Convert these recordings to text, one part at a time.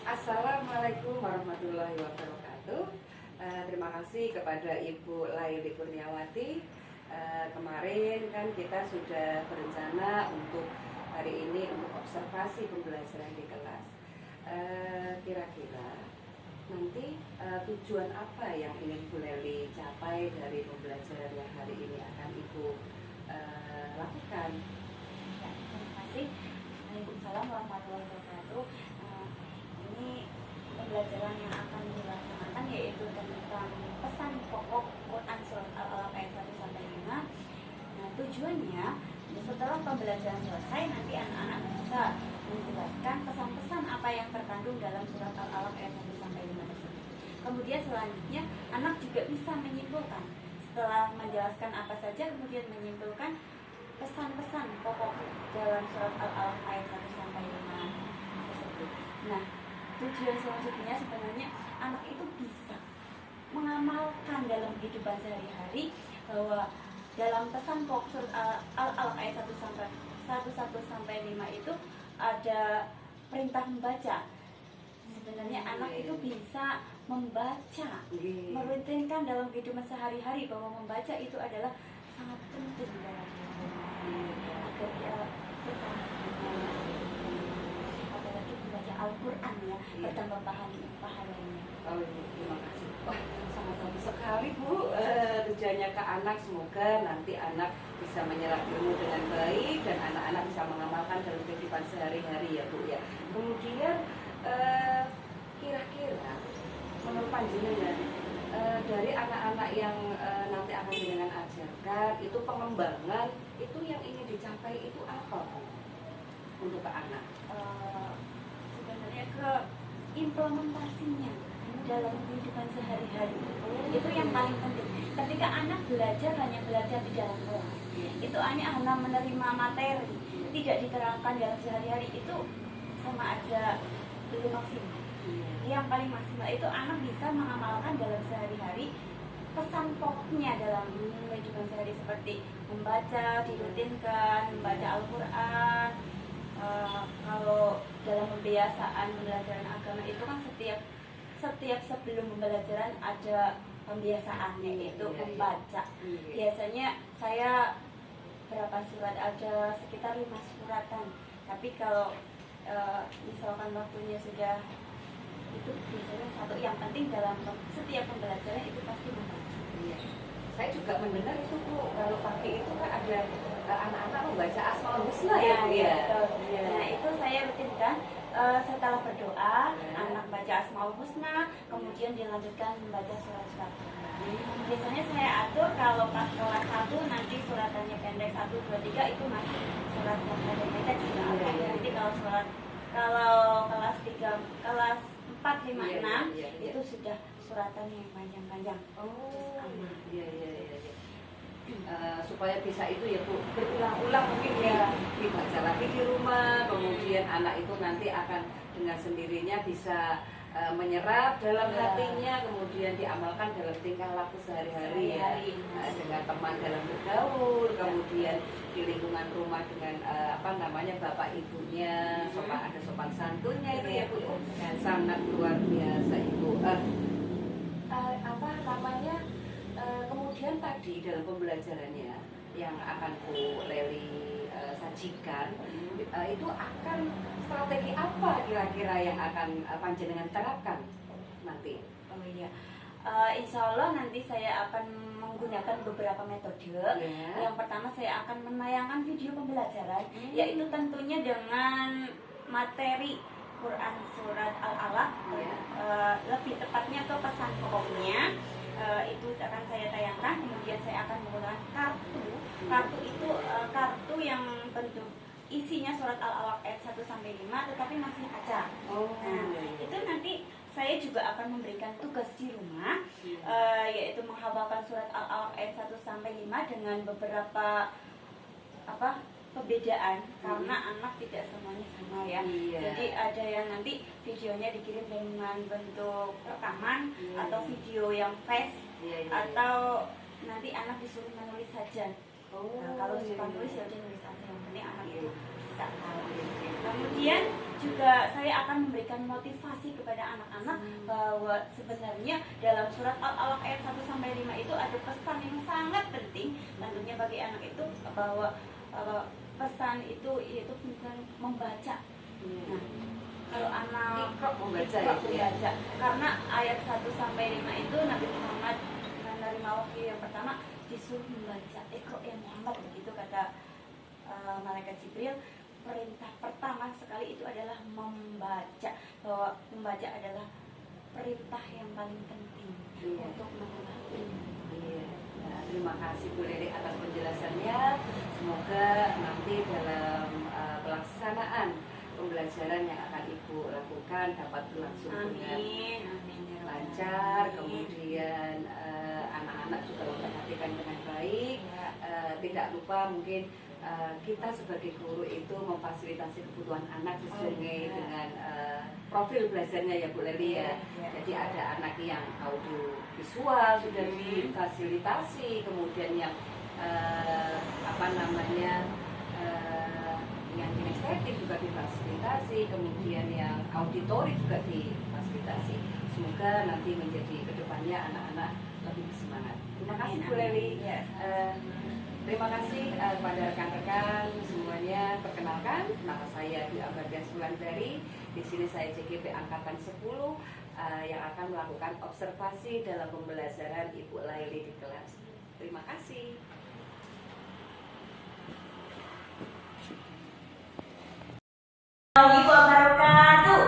Assalamualaikum warahmatullahi wabarakatuh. Terima kasih kepada Ibu Laili Kurniawati. Kemarin kan kita sudah berencana untuk hari ini untuk observasi pembelajaran di kelas. Kira-kira nanti tujuan apa yang ingin Bu Leli capai dari pembelajaran yang hari ini akan Ibu lakukan? Ya, terima kasih. Waalaikumsalam warahmatullahi wabarakatuh. Ini pembelajaran yang akan dilaksanakan yaitu tentang pesan pokok Quran surat Al-Alaq ayat 1 sampai 5. Nah, tujuannya setelah pembelajaran selesai nanti anak-anak bisa menjelaskan pesan-pesan apa yang terkandung dalam surat Al-Alaq ayat 1 sampai 5 tersebut. Kemudian selanjutnya anak juga bisa menyimpulkan. Setelah menjelaskan apa saja kemudian menyimpulkan pesan-pesan pokok dalam surat Al-Alaq ayat 1 sampai 5 tersebut. Nah, tujuan selanjutnya sebenarnya anak itu bisa mengamalkan dalam kehidupan sehari-hari bahwa dalam pesan pokok surat Al-Alaq ayat 1 sampai 5 itu ada perintah membaca. Sebenarnya anak itu bisa membaca, merutinkan dalam kehidupan sehari-hari bahwa membaca itu adalah sangat penting dalam agar dia apalagi membaca Al-Quran ya, bertambah pahalanya. Oh, terima kasih. Wah, sangat bagus sekali Bu. Tujuannya ke anak, semoga nanti anak bisa menyerap ilmu dengan baik dan anak-anak bisa mengamalkan dalam kehidupan sehari-hari ya Bu ya. Kemudian kira-kira menurut panjenengan dari anak-anak yang nanti akan dengan ajarkan itu pengembangan itu yang ingin dicapai itu apa Bu untuk ke anak? Sebenarnya ke implementasinya dalam kehidupan sehari-hari itu yang paling penting. Ketika anak belajar hanya belajar di dalam kelas, itu hanya menerima materi, tidak diterapkan dalam sehari-hari, itu sama aja belum maksimal. Yang paling maksimal itu anak bisa mengamalkan dalam sehari-hari pesan pokoknya dalam kehidupan sehari seperti membaca, dirutinkan, membaca Al-Quran. Kalau dalam pembiasaan pembelajaran agama itu kan setiap sebelum pembelajaran ada pembiasaannya yaitu membaca. Biasanya saya berapa surat, ada sekitar 5 suratan. Tapi kalau misalkan waktunya sudah itu biasanya satu. Yang penting dalam setiap pembelajaran itu pasti membaca. Iya. Saya juga mendengar itu Bu, kalau pagi itu kan ada anak-anak membaca Asmaul Husna ya Bu ya. Ya. Nah itu saya rutinkan setelah berdoa, anak baca Asmaul Husna, kemudian dilanjutkan membaca surat-surat. Biasanya saya atur kalau pas kelas 1 nanti suratannya pendek 1, 2, 3 itu masih surat yang pendek-pendek sudah ada. Nanti kalau kelas 3, kelas 4, 5, 6 itu sudah suratan yang panjang-panjang. Oh, iya. Supaya bisa itu ya Bu, berulang-ulang mungkin ya, dibaca lagi di rumah, kemudian anak itu nanti akan dengan sendirinya bisa menyerap dalam hatinya, kemudian diamalkan dalam tingkah laku sehari-hari ya, dengan teman dalam bergaul, kemudian di lingkungan rumah dengan bapak ibunya, ada sopan santunnya itu ya Bu, sangat luar biasa Ibu. Kemudian tadi dalam pembelajarannya yang akan Bu Leli sajikan itu akan strategi apa kira-kira yang akan panjenengan terapkan nanti? Oh iya, insya Allah nanti saya akan menggunakan beberapa metode. Yang pertama saya akan menayangkan video pembelajaran, yaitu tentunya dengan materi Quran surat Al-Alaq, lebih tepatnya ke pesan pokoknya. Itu akan saya tayangkan. Kemudian saya akan menggunakan kartu itu kartu yang bentuk isinya surat Al-Alaq ayat 1 sampai 5 tetapi masih kaca. Nah, itu nanti saya juga akan memberikan tugas di rumah, yaitu menghafalkan surat Al-Alaq ayat 1 sampai 5 dengan beberapa perbedaan karena anak tidak semuanya sama ya. Jadi ada yang nanti videonya dikirim dengan bentuk rekaman atau video yang flash, atau nanti anak disuruh menulis saja. Nah, kalau suka nulis ya udah nulis aja, yang penting anak itu bisa tahu. Kemudian juga saya akan memberikan motivasi kepada anak-anak bahwa sebenarnya dalam surat Al-Alaq ayat 1 sampai 5 itu ada pesan yang sangat penting tentunya bagi anak itu bahwa pesan itu yaitu tentang membaca. Nah, kalau anak membaca, karena ayat 1 sampai 5 itu Nabi Muhammad menerima wahyu yang pertama disuruh membaca. Iqra ya Muhammad, begitu kata malaikat Jibril. Perintah pertama sekali itu adalah membaca, bahwa membaca adalah perintah yang paling penting untuk menambah ilmu. Nah, terima kasih Bu Leli atas penjelasannya. Semoga nanti dalam pelaksanaan pembelajaran yang akan Ibu lakukan dapat berlangsung dengan lancar, kemudian anak-anak juga memperhatikan dengan baik. Tidak lupa mungkin kita sebagai guru itu memfasilitasi kebutuhan anak sesuai dengan profil belajarnya ya Bu Leli ya. Jadi ada anak yang audio visual sudah difasilitasi, kemudian yang yang kinestetik juga difasilitasi, kemudian yang auditori juga difasilitasi. Semoga nanti menjadi kedepannya anak-anak lebih bersemangat. Terima kasih Bu Leli. Terima kasih kepada rekan-rekan semuanya. Perkenalkan, nama saya Dwi Abardian Sulandari. Di sini saya CGP Angkatan 10 yang akan melakukan observasi dalam pembelajaran Ibu Laili di kelas. Terima kasih. Assalamualaikum wabarakatuh.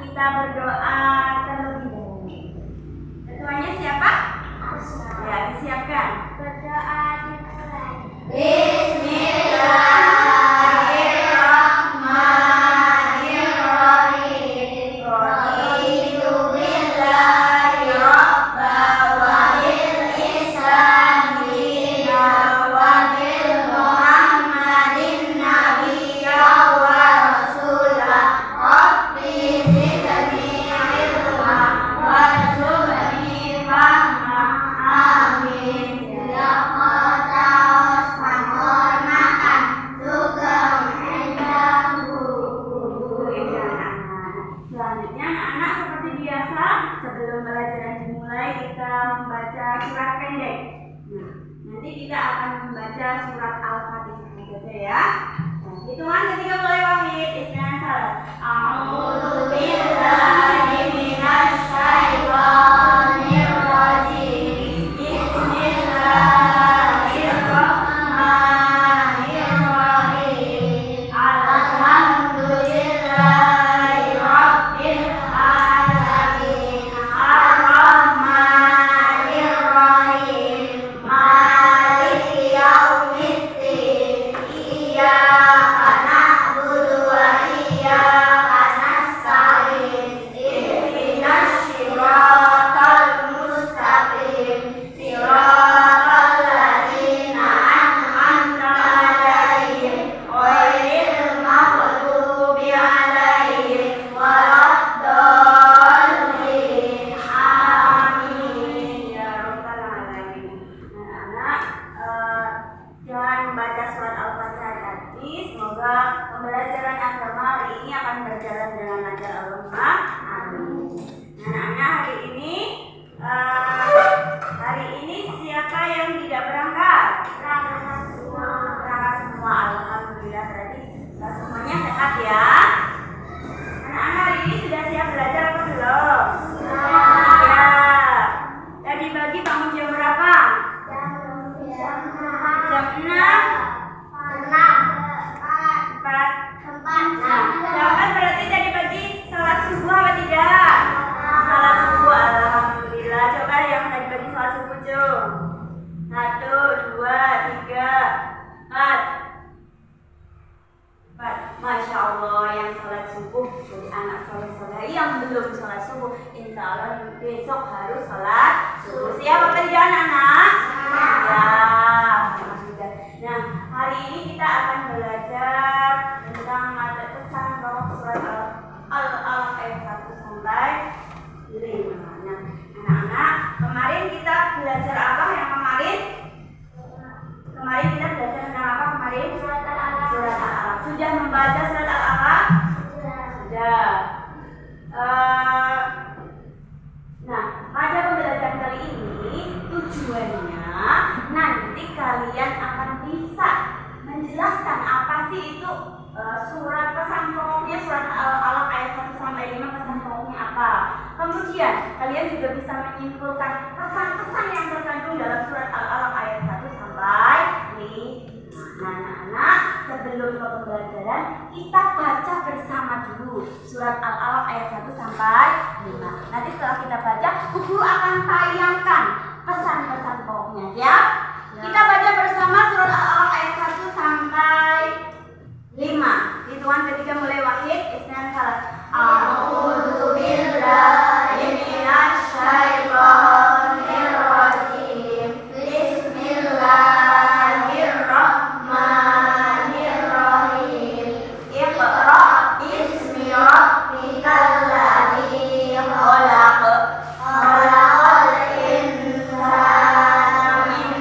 Kita berdoa terlebih dahulu. Ketuanya siapa? Ya, disiapkan. Berdoa dimulai. Bismillahirrahmanirrahim. Raditu billahi rabba wa bil Islam dina wa bil Muhammadin nabiyya wa rasulah. Rabbi zidni ilma warzuqni fahma. Amin. Selanjutnya anak-anak seperti biasa sebelum pelajaran dimulai kita membaca surat pendek. Nah, nanti kita akan membaca surat Al-Fatihah saja ya. Hitungan ketika mulai wahid, istilahnya salah. A'udzu billahi minasy syaithanir rajim. Bismillahirrahmanirrahim. Alhamdulillahi rabbil alamin. Ar-Rahmanir-Rahim. Maliki yaumiddin. Iyyaka na'budu wa iyyaka nasta'in. Ihdinas siratal mustaqim. Siratal ladzina an'amta 'alaihim ghairil maghdubi 'alaihim waladdallin. Amin ya rabbal alamin. Anak-anak, jangan membaca surat Al-Fatihah tadi. Semoga pembelajaran agama hari ini akan berjalan dengan lancar. Allahumma amin. Anak-anak, hari ini siapa yang tidak berangkat? Berangkat semua. Berangkat semua. Alhamdulillah, berarti semuanya sehat ya. Anak-anak, hari ini sudah siap belajar apa belum? Siap. Tadi pagi bangun jam berapa? Jam 6. 4. Nah, berarti tadi pagi salat subuh apa tidak? Salat subuh, alhamdulillah. Coba yang tadi pagi salat subuh, cung. 1, 2, 3, 4. Masya Allah, yang salat subuh jadi anak soleh-soleh. Yang belum salat subuh, insya Allah besok harus salat subuh. Siap apa tidak anak-anak? Ya. kalian akan bisa menjelaskan apa sih itu surat pesan pokoknya, surat Al-Alaq ayat 1 sampai 5 pesan pokoknya apa. Kemudian kalian juga bisa menyimpulkan pesan-pesan yang terkandung dalam surat Al-Alaq ayat 1 sampai 5. Nah, anak-anak, sebelum ke pembelajaran kita baca bersama dulu surat Al-Alaq ayat 1 sampai 5. Nanti setelah kita baca, guru akan tayangkan pesan-pesan pokoknya, ya. Kita baca bersama surat Al-Alaq ayat 1 sampai 5. Hitungan ketiga mulai, wahid, isnan, salas. A'udzu billahi minasy syaithanir rajim. Bismillahirrahmanirrahim. Iqra bismi rabbikal ladzi khalaq. Khalaqal insana min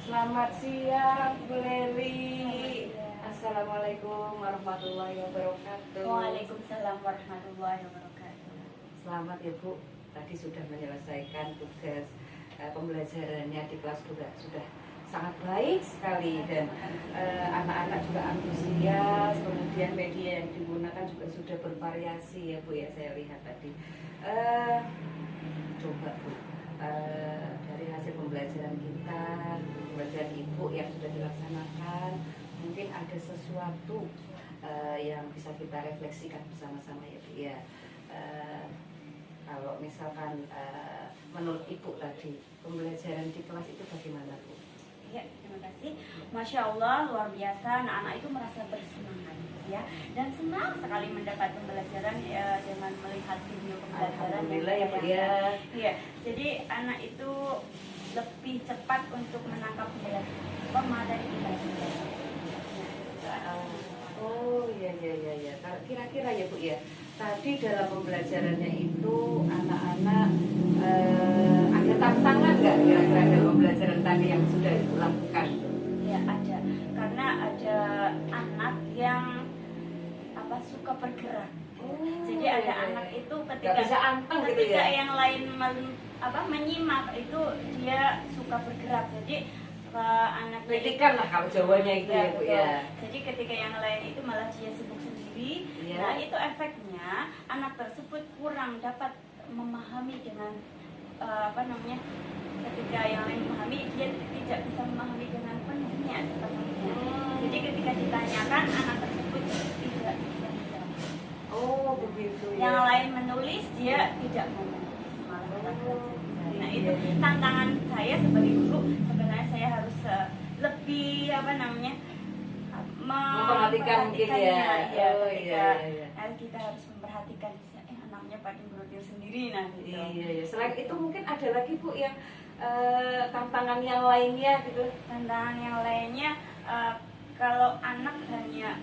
Selamat siang, Bu Leri. Assalamualaikum warahmatullahi wabarakatuh. Waalaikumsalam warahmatullahi wabarakatuh. Selamat ya Bu, tadi sudah menyelesaikan tugas pembelajarannya di kelas sudah sangat baik sekali, dan anak-anak juga antusias. Kemudian media yang digunakan juga sudah bervariasi ya Bu ya, saya lihat tadi. Coba Bu, dari hasil pembelajaran kita, pembelajaran Ibu yang sudah dilaksanakan, mungkin ada sesuatu yang bisa kita refleksikan bersama-sama ya Bu ya. Kalau misalkan menurut Ibu tadi, pembelajaran di kelas itu bagaimana Bu? Ya, terima kasih. Masya Allah, luar biasa. Anak-anak itu merasa bersemangat ya, dan senang sekali mendapat pembelajaran dengan melihat video pembelajaran. Alhamdulillah ya Bu ya. Iya, jadi anak itu lebih cepat untuk menangkap materi pembelajaran. Oh iya. Kira-kira ya Bu ya, tadi dalam pembelajarannya itu anak-anak ada tantangan nggak kira-kira dalam pembelajaran tadi yang sudah dilakukan? Ya ada, karena ada anak yang suka bergerak. Jadi ada anak itu ketika yang lain menyimak itu dia suka bergerak. Jadi anak kritikan lah kalau jawabannya itu ya Bu ya. Jadi ketika yang lain itu malah dia sibuk sendiri. Nah itu efeknya anak tersebut kurang dapat memahami dengan ketika yang lain memahami, dia tidak bisa memahami dengan penuhnya sepenuhnya. Jadi ketika ditanyakan anak tersebut tidak bisa menjawab. Oh begitu ya. Yang lain menulis, dia tidak mau menulis, malah belajar. Nah itu tantangan saya sebagai guru. Sebenarnya saya harus lebih memperhatikan mungkin ya. Kita harus memperhatikan anaknya pada berpikir sendiri gitu. Iya. Selain itu mungkin ada lagi Bu yang tantangan yang lainnya gitu. Tantangan yang lainnya kalau anak hanya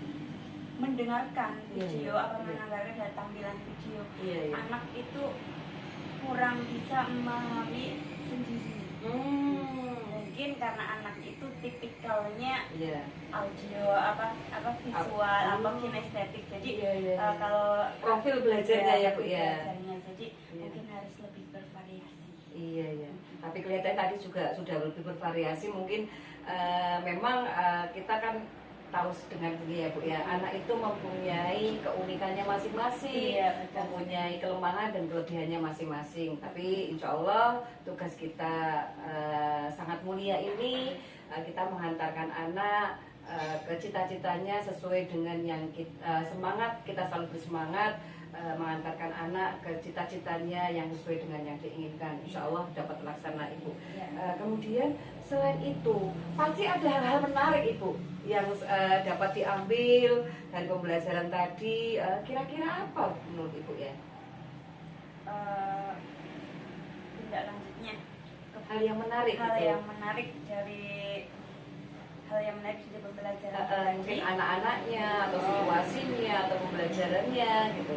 mendengarkan video mendengarkan dari tampilan video, anak itu kurang bisa memahami sendiri. Mungkin karena anak itu tipikalnya audio visual kinestetik. Jadi kalau profil belajarnya ya Bu ya. Jadi mungkin harus lebih bervariasi. Iya. Tapi kelihatannya tadi juga sudah lebih bervariasi. Mungkin memang kita kan tahu dengan ini ya Bu ya, anak itu mempunyai keunikannya masing-masing, mempunyai kelemahan dan kelebihannya masing-masing. Tapi insya Allah tugas kita sangat mulia ini, kita menghantarkan anak ke cita-citanya sesuai dengan yang semangat, kita selalu bersemangat mengantarkan anak ke cita-citanya yang sesuai dengan yang diinginkan. Insya Allah dapat terlaksana Ibu. Kemudian selain itu pasti ada hal-hal menarik Ibu yang dapat diambil dari pembelajaran tadi. Kira-kira apa menurut Ibu ya? Tindak lanjutnya hal yang menarik dari pembelajaran mungkin anak-anaknya atau situasinya atau pembelajarannya gitu.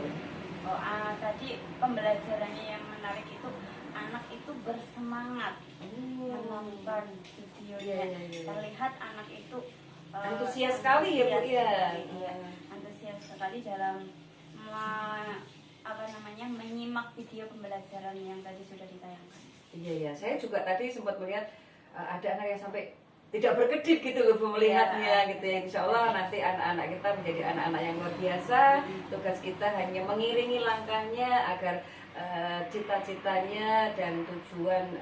Tadi pembelajarannya yang menarik itu anak itu bersemangat menonton videonya. Terlihat anak itu antusias sekali ya Bu ya. Antusias sekali dalam menyimak video pembelajaran yang tadi sudah ditayangkan. Iya, saya juga tadi sempat melihat ada anak yang sampai tidak berkedip gitu loh Bu melihatnya gitu ya. Insya Allah nanti anak-anak kita menjadi anak-anak yang luar biasa. Tugas kita hanya mengiringi langkahnya agar cita-citanya dan tujuan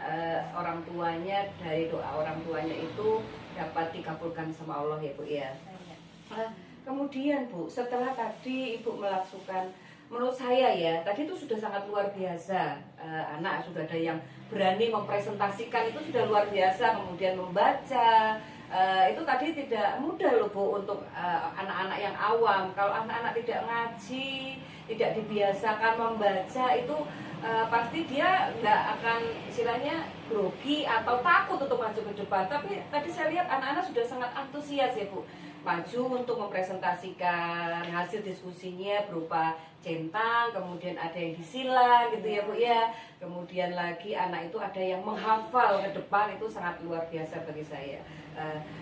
orang tuanya, dari doa orang tuanya itu dapat dikabulkan sama Allah ya Bu ya. Kemudian Bu, setelah tadi Ibu melakukan, menurut saya ya, tadi itu sudah sangat luar biasa. Anak sudah ada yang berani mempresentasikan, itu sudah luar biasa. Kemudian membaca, itu tadi tidak mudah loh Bu untuk anak-anak yang awam. Kalau anak-anak tidak ngaji, tidak dibiasakan membaca, itu pasti dia nggak akan istilahnya grogi atau takut untuk maju ke depan. Tapi tadi saya lihat anak-anak sudah sangat antusias ya Bu, maju untuk mempresentasikan hasil diskusinya berupa centang, kemudian ada yang disilang gitu ya Bu ya. Kemudian lagi anak itu ada yang menghafal ke depan, itu sangat luar biasa bagi saya.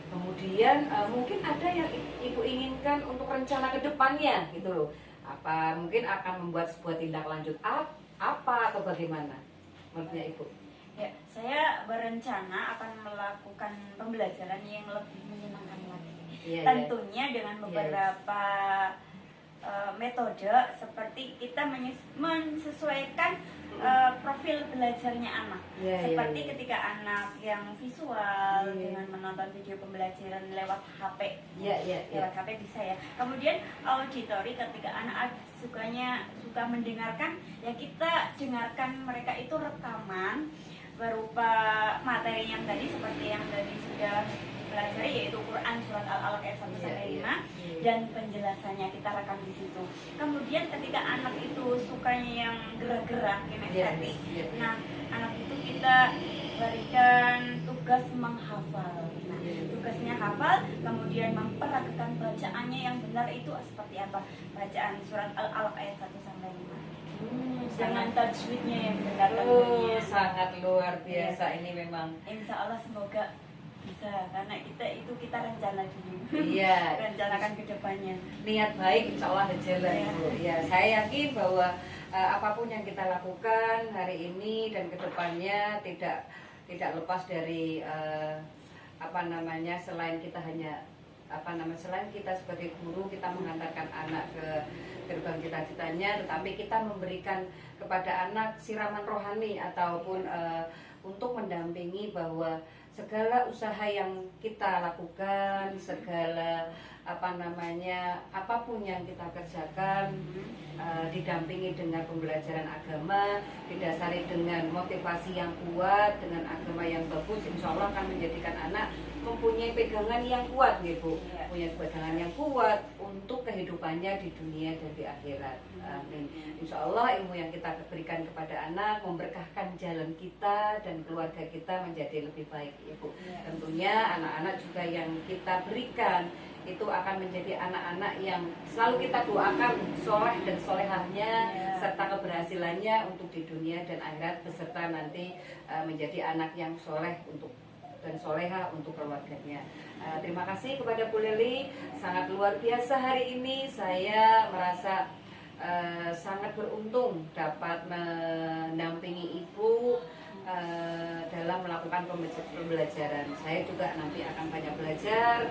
Kemudian mungkin ada yang Ibu inginkan untuk rencana ke depannya gitu loh. Apa mungkin akan membuat sebuah tindak lanjut apa atau bagaimana menurutnya Ibu? Ya, saya berencana akan melakukan pembelajaran yang lebih menyenangkan lagi. Iya, Tentunya dengan beberapa metode seperti kita menyesuaikan profil belajarnya anak. Seperti ketika anak yang visual dengan menonton video pembelajaran lewat HP. Lewat HP bisa ya. Kemudian auditori ketika anak suka mendengarkan, ya kita dengarkan mereka itu rekaman berupa materi yang tadi seperti yang tadi sudah pelajari, yaitu Quran surat Al-Alaq ayat 1 sampai 5 dan penjelasannya kita rekam di situ. Kemudian ketika anak itu sukanya yang gerak-gerak kinestetik, nah anak itu kita berikan tugas menghafal. Nah, tugasnya hafal, kemudian memperhatikan bacaannya yang benar itu seperti apa. Bacaan surat Al-Alaq ayat 1 sampai 5. Dengan tajwidnya yang benar tentunya. Sangat luar biasa ini memang. Insya Allah semoga bisa, karena kita rencana dulu. Iya. Rencanakan ke depannya. Niat baik insya Allah ada jalan Bu. Ya, saya yakin bahwa apapun yang kita lakukan hari ini dan ke depannya tidak lepas dari selain kita selain kita sebagai guru kita mengantarkan anak ke gerbang cita-citanya, tetapi kita memberikan kepada anak siraman rohani ataupun untuk mendampingi bahwa segala usaha yang kita lakukan, segala apapun yang kita kerjakan didampingi dengan pembelajaran agama, didasari dengan motivasi yang kuat, dengan agama yang bagus, insya Allah akan menjadikan anak mempunyai pegangan yang kuat nih Bu, punya pegangan yang kuat untuk kehidupannya di dunia dan di akhirat. Amin. Insya Allah ilmu yang kita berikan kepada anak memberkahkan jalan kita dan keluarga kita menjadi lebih baik Ibu. Tentunya anak-anak juga yang kita berikan itu akan menjadi anak-anak yang selalu kita doakan soleh dan solehahnya serta keberhasilannya untuk di dunia dan akhirat, beserta nanti menjadi anak yang soleh dan soleha untuk keluarganya. Terima kasih kepada Bu Leli, sangat luar biasa hari ini. Saya merasa sangat beruntung dapat mendampingi Ibu dalam melakukan pembelajaran. Saya juga nanti akan banyak belajar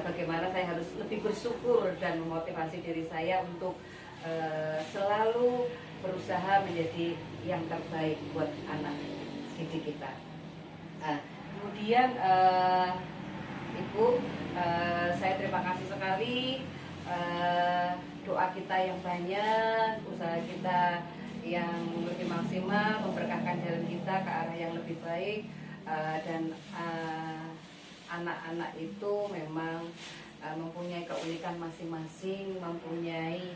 bagaimana saya harus lebih bersyukur dan memotivasi diri saya untuk selalu berusaha menjadi yang terbaik buat anak didik kita. Kemudian Ibu, saya terima kasih sekali doa kita yang banyak, usaha kita yang lebih maksimal, memberkahkan jalan kita ke arah yang lebih baik, dan anak-anak itu memang mempunyai keunikan masing-masing, mempunyai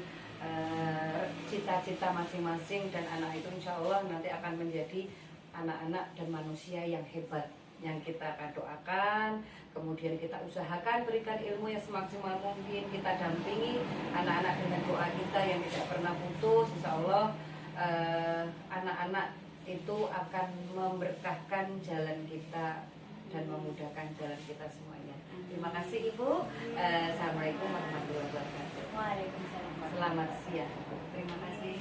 cita-cita masing-masing, dan anak itu insya Allah nanti akan menjadi anak-anak dan manusia yang hebat yang kita akan doakan. Kemudian kita usahakan berikan ilmu yang semaksimal mungkin, kita dampingi anak-anak dengan doa kita yang tidak pernah putus. Insya Allah anak-anak itu akan memberkahkan jalan kita dan memudahkan jalan kita semuanya. Terima kasih Ibu. Assalamualaikum warahmatullahi wabarakatuh. Waalaikumsalam. Selamat siang. Terima kasih.